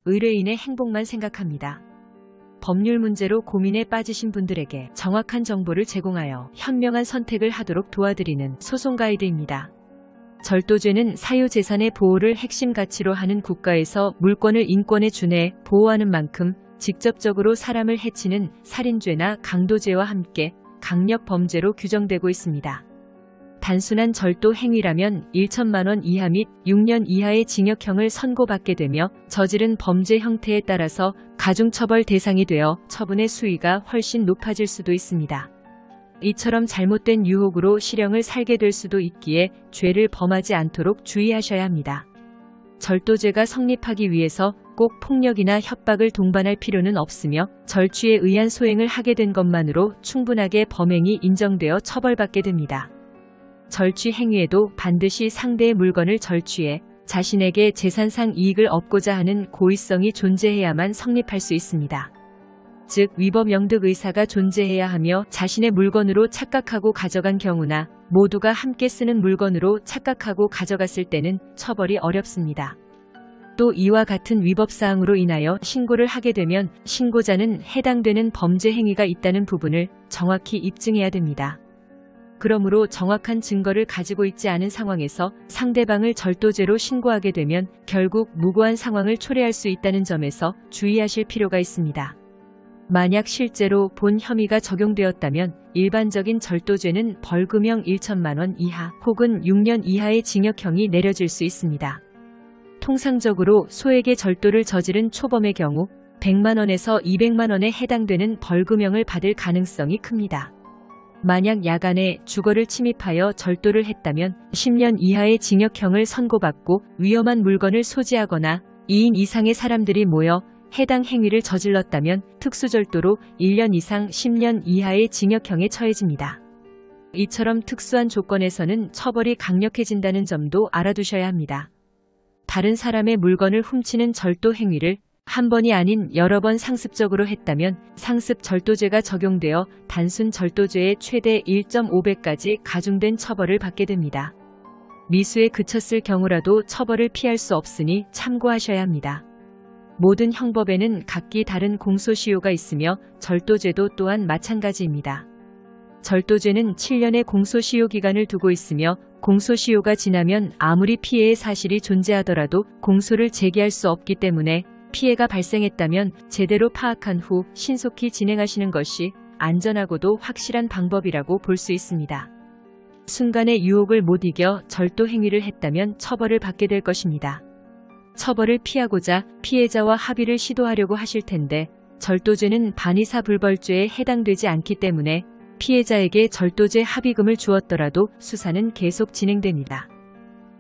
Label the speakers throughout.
Speaker 1: 의뢰인의 행복만 생각합니다. 법률 문제로 고민에 빠지신 분들에게 정확한 정보를 제공하여 현명한 선택을 하도록 도와드리는 소송 가이드입니다. 절도죄는 사유재산의 보호를 핵심 가치로 하는 국가에서 물권을 인권에 준해 보호하는 만큼 직접적으로 사람을 해치는 살인죄나 강도죄와 함께 강력 범죄로 규정되고 있습니다. 단순한 절도 행위라면 1천만 원 이하 및 6년 이하의 징역형을 선고받게 되며 저지른 범죄 형태에 따라서 가중처벌 대상이 되어 처분의 수위가 훨씬 높아질 수도 있습니다. 이처럼 잘못된 유혹으로 실형을 살게 될 수도 있기에 죄를 범하지 않도록 주의하셔야 합니다. 절도죄가 성립하기 위해서 꼭 폭력이나 협박을 동반할 필요는 없으며 절취에 의한 소행을 하게 된 것만으로 충분하게 범행이 인정되어 처벌받게 됩니다. 절취 행위에도 반드시 상대의 물건을 절취해 자신에게 재산상 이익을 얻고자 하는 고의성이 존재해야만 성립할 수 있습니다. 즉 위법 영득 의사가 존재해야 하며 자신의 물건으로 착각하고 가져간 경우나 모두가 함께 쓰는 물건으로 착각하고 가져갔을 때는 처벌이 어렵습니다. 또 이와 같은 위법사항으로 인하여 신고를 하게 되면 신고자는 해당되는 범죄 행위가 있다는 부분을 정확히 입증해야 됩니다. 그러므로 정확한 증거를 가지고 있지 않은 상황에서 상대방을 절도죄로 신고하게 되면 결국 무고한 상황을 초래할 수 있다는 점에서 주의하실 필요가 있습니다. 만약 실제로 본 혐의가 적용되었다면 일반적인 절도죄는 벌금형 1천만 원 이하 혹은 6년 이하의 징역형이 내려질 수 있습니다. 통상적으로 소액의 절도를 저지른 초범의 경우 100만 원에서 200만 원에 해당되는 벌금형을 받을 가능성이 큽니다. 만약 야간에 주거를 침입하여 절도를 했다면 10년 이하의 징역형을 선고받고 위험한 물건을 소지하거나 2인 이상의 사람들이 모여 해당 행위를 저질렀다면 특수절도로 1년 이상 10년 이하의 징역형에 처해집니다. 이처럼 특수한 조건에서는 처벌이 강력해진다는 점도 알아두셔야 합니다. 다른 사람의 물건을 훔치는 절도 행위를 한 번이 아닌 여러 번 상습적으로 했다면 상습 절도죄가 적용되어 단순 절도죄의 최대 1.5배까지 가중된 처벌을 받게 됩니다. 미수에 그쳤을 경우라도 처벌을 피할 수 없으니 참고하셔야 합니다. 모든 형법에는 각기 다른 공소시효가 있으며 절도죄도 또한 마찬가지입니다. 절도죄는 7년의 공소시효 기간을 두고 있으며 공소시효가 지나면 아무리 피해의 사실이 존재하더라도 공소를 제기할 수 없기 때문에 피해가 발생했다면 제대로 파악한 후 신속히 진행하시는 것이 안전하고도 확실한 방법이라고 볼 수 있습니다. 순간의 유혹을 못 이겨 절도 행위를 했다면 처벌을 받게 될 것입니다. 처벌을 피하고자 피해자와 합의를 시도하려고 하실 텐데 절도죄는 반의사불벌죄에 해당되지 않기 때문에 피해자에게 절도죄 합의금을 주었더라도 수사는 계속 진행됩니다.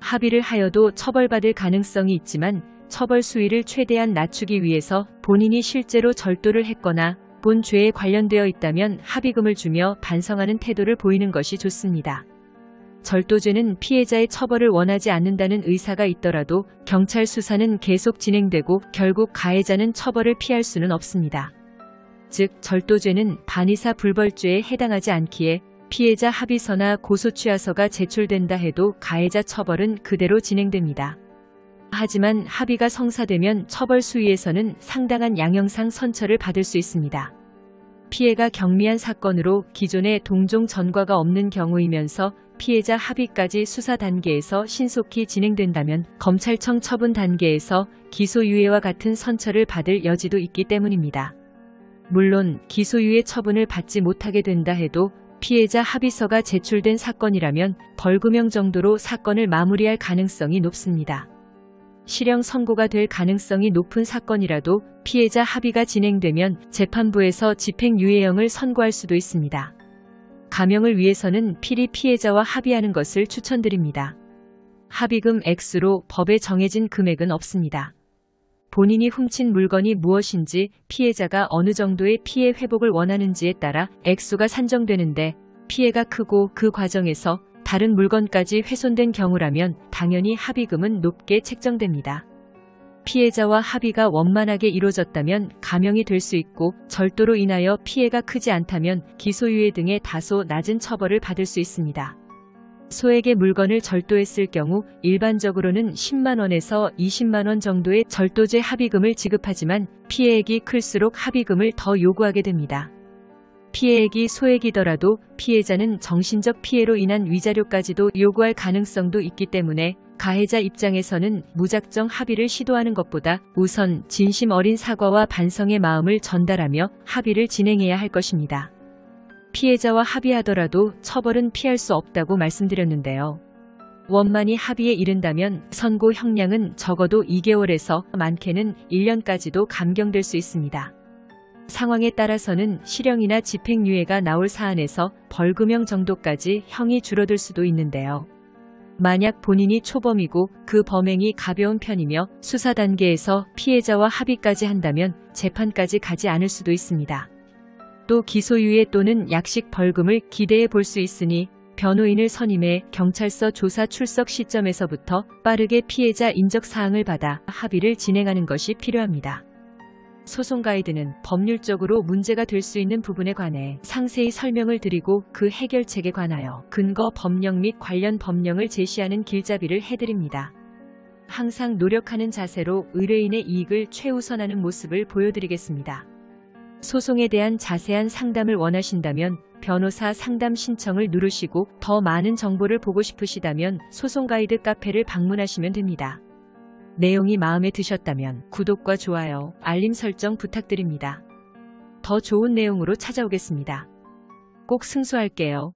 Speaker 1: 합의를 하여도 처벌받을 가능성이 있지만 처벌 수위를 최대한 낮추기 위해서 본인이 실제로 절도를 했거나 본 죄에 관련되어 있다면 합의금을 주며 반성하는 태도를 보이는 것이 좋습니다. 절도죄는 피해자의 처벌을 원하지 않는다는 의사가 있더라도 경찰 수사는 계속 진행되고 결국 가해자는 처벌을 피할 수는 없습니다. 즉 절도죄는 반의사 불벌죄에 해당하지 않기에 피해자 합의서나 고소취하서가 제출된다 해도 가해자 처벌은 그대로 진행됩니다. 하지만 합의가 성사되면 처벌 수위에서는 상당한 양형상 선처를 받을 수 있습니다. 피해가 경미한 사건으로 기존에 동종 전과가 없는 경우이면서 피해자 합의까지 수사 단계에서 신속히 진행된다면 검찰청 처분 단계에서 기소유예와 같은 선처를 받을 여지도 있기 때문입니다. 물론 기소유예 처분을 받지 못하게 된다 해도 피해자 합의서가 제출된 사건이라면 벌금형 정도로 사건을 마무리할 가능성이 높습니다. 실형 선고가 될 가능성이 높은 사건이라도 피해자 합의가 진행되면 재판부에서 집행유예형을 선고할 수도 있습니다. 감형을 위해서는 필히 피해자와 합의하는 것을 추천드립니다. 합의금 액수로 법에 정해진 금액은 없습니다. 본인이 훔친 물건이 무엇인지 피해자가 어느 정도의 피해 회복을 원하는지에 따라 액수가 산정되는데 피해가 크고 그 과정에서 다른 물건까지 훼손된 경우라면 당연히 합의금은 높게 책정됩니다. 피해자와 합의가 원만하게 이루어졌다면 감형이 될 수 있고 절도로 인하여 피해가 크지 않다면 기소유예 등의 다소 낮은 처벌을 받을 수 있습니다. 소액의 물건을 절도했을 경우 일반적으로는 10만 원에서 20만 원 정도의 절도죄 합의금을 지급하지만 피해액이 클수록 합의금을 더 요구하게 됩니다. 피해액이 소액이더라도 피해자는 정신적 피해로 인한 위자료까지도 요구할 가능성도 있기 때문에 가해자 입장에서는 무작정 합의를 시도하는 것보다 우선 진심 어린 사과와 반성의 마음을 전달하며 합의를 진행해야 할 것입니다. 피해자와 합의하더라도 처벌은 피할 수 없다고 말씀드렸는데요. 원만히 합의에 이른다면 선고 형량은 적어도 2개월에서 많게는 1년까지도 감경될 수 있습니다. 상황에 따라서는 실형이나 집행유예가 나올 사안에서 벌금형 정도까지 형이 줄어들 수도 있는데요. 만약 본인이 초범이고 그 범행이 가벼운 편이며 수사 단계에서 피해자와 합의까지 한다면 재판까지 가지 않을 수도 있습니다. 또 기소유예 또는 약식 벌금을 기대해 볼 수 있으니 변호인을 선임해 경찰서 조사 출석 시점에서부터 빠르게 피해자 인적 사항을 받아 합의를 진행하는 것이 필요합니다. 소송 가이드는 법률적으로 문제가 될 수 있는 부분에 관해 상세히 설명을 드리고 그 해결책에 관하여 근거 법령 및 관련 법령을 제시하는 길잡이를 해드립니다. 항상 노력하는 자세로 의뢰인의 이익을 최우선하는 모습을 보여드리겠습니다. 소송에 대한 자세한 상담을 원하신다면 변호사 상담 신청을 누르시고 더 많은 정보를 보고 싶으시다면 소송 가이드 카페를 방문하시면 됩니다. 내용이 마음에 드셨다면 구독과 좋아요, 알림 설정 부탁드립니다. 더 좋은 내용으로 찾아오겠습니다. 꼭 승소할게요.